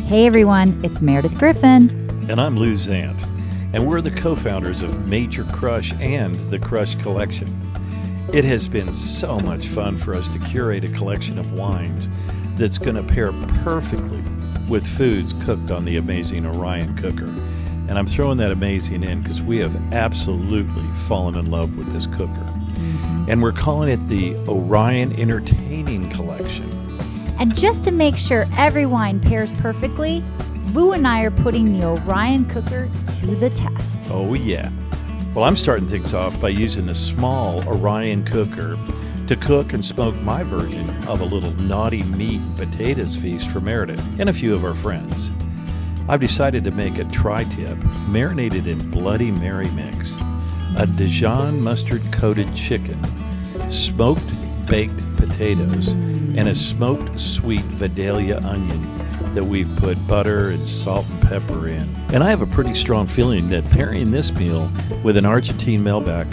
Hey everyone, it's Meredith Griffin. And I'm Lou Zant, and we're the co-founders of Major Crush and the Crush Collection. It has been so much fun for us to curate a collection of wines that's going to pair perfectly with foods cooked on the amazing Orion cooker. And I'm throwing that amazing in because we have absolutely fallen in love with this cooker. And we're calling it the Orion Entertaining Collection. And just to make sure every wine pairs perfectly, Lou and I are putting the Orion cooker to the test. Oh yeah. Well, I'm starting things off by using the small Orion cooker to cook and smoke my version of a little naughty meat and potatoes feast for Meredith and a few of our friends. I've decided to make a tri-tip marinated in Bloody Mary mix, a Dijon mustard-coated chicken, smoked baked potatoes, and a smoked sweet Vidalia onion that we've put butter and salt and pepper in. And I have a pretty strong feeling that pairing this meal with an Argentine Malbec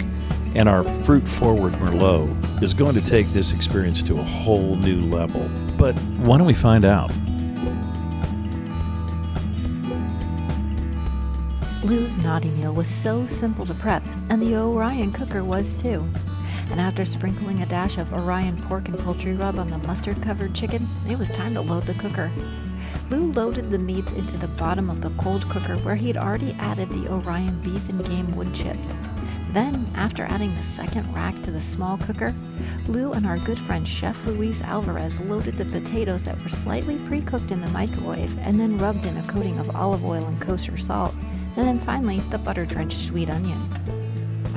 and our fruit-forward Merlot is going to take this experience to a whole new level. But why don't we find out? Lou's naughty meal was so simple to prep, and the Orion cooker was too. And after sprinkling a dash of Orion pork and poultry rub on the mustard-covered chicken, it was time to load the cooker. Lou loaded the meats into the bottom of the cold cooker where he'd already added the Orion beef and game wood chips. Then, after adding the second rack to the small cooker, Lou and our good friend Chef Luis Alvarez loaded the potatoes that were slightly pre-cooked in the microwave and then rubbed in a coating of olive oil and kosher salt, and then finally the butter-drenched sweet onions.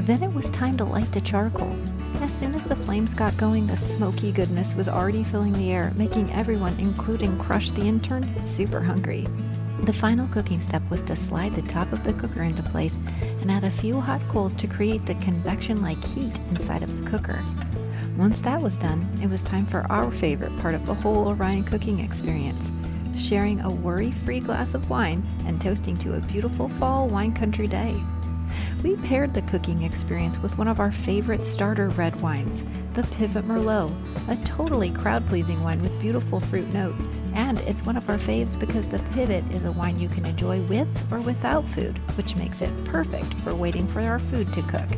Then it was time to light the charcoal. As soon as the flames got going, the smoky goodness was already filling the air, making everyone, including Crush the intern, super hungry. The final cooking step was to slide the top of the cooker into place and add a few hot coals to create the convection-like heat inside of the cooker. Once that was done, it was time for our favorite part of the whole Orion cooking experience, sharing a worry-free glass of wine and toasting to a beautiful fall wine country day. We paired the cooking experience with one of our favorite starter red wines, the Pivot Merlot, a totally crowd-pleasing wine with beautiful fruit notes, and it's one of our faves because the Pivot is a wine you can enjoy with or without food, which makes it perfect for waiting for our food to cook.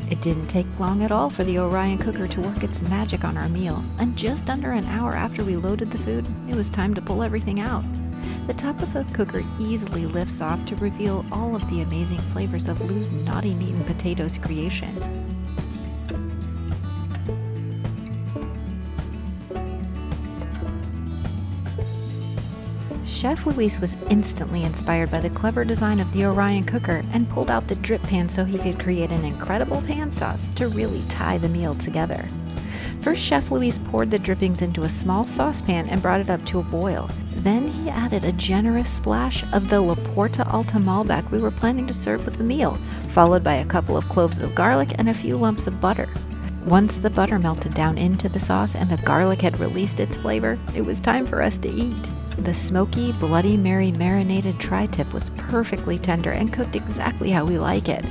It didn't take long at all for the Orion cooker to work its magic on our meal, and just under an hour after we loaded the food, it was time to pull everything out. The top of the cooker easily lifts off to reveal all of the amazing flavors of Lou's naughty meat and potatoes creation. Chef Luis was instantly inspired by the clever design of the Orion cooker and pulled out the drip pan so he could create an incredible pan sauce to really tie the meal together. First, Chef Luis poured the drippings into a small saucepan and brought it up to a boil. Then he added a generous splash of the La Porta Alta Malbec we were planning to serve with the meal, followed by a couple of cloves of garlic and a few lumps of butter. Once the butter melted down into the sauce and the garlic had released its flavor, it was time for us to eat. The smoky Bloody Mary marinated tri-tip was perfectly tender and cooked exactly how we like it,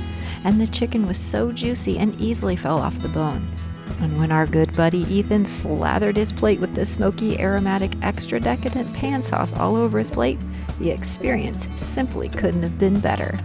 and the chicken was so juicy and easily fell off the bone. And when our good buddy Ethan slathered his plate with the smoky, aromatic, extra decadent pan sauce all over his plate, the experience simply couldn't have been better.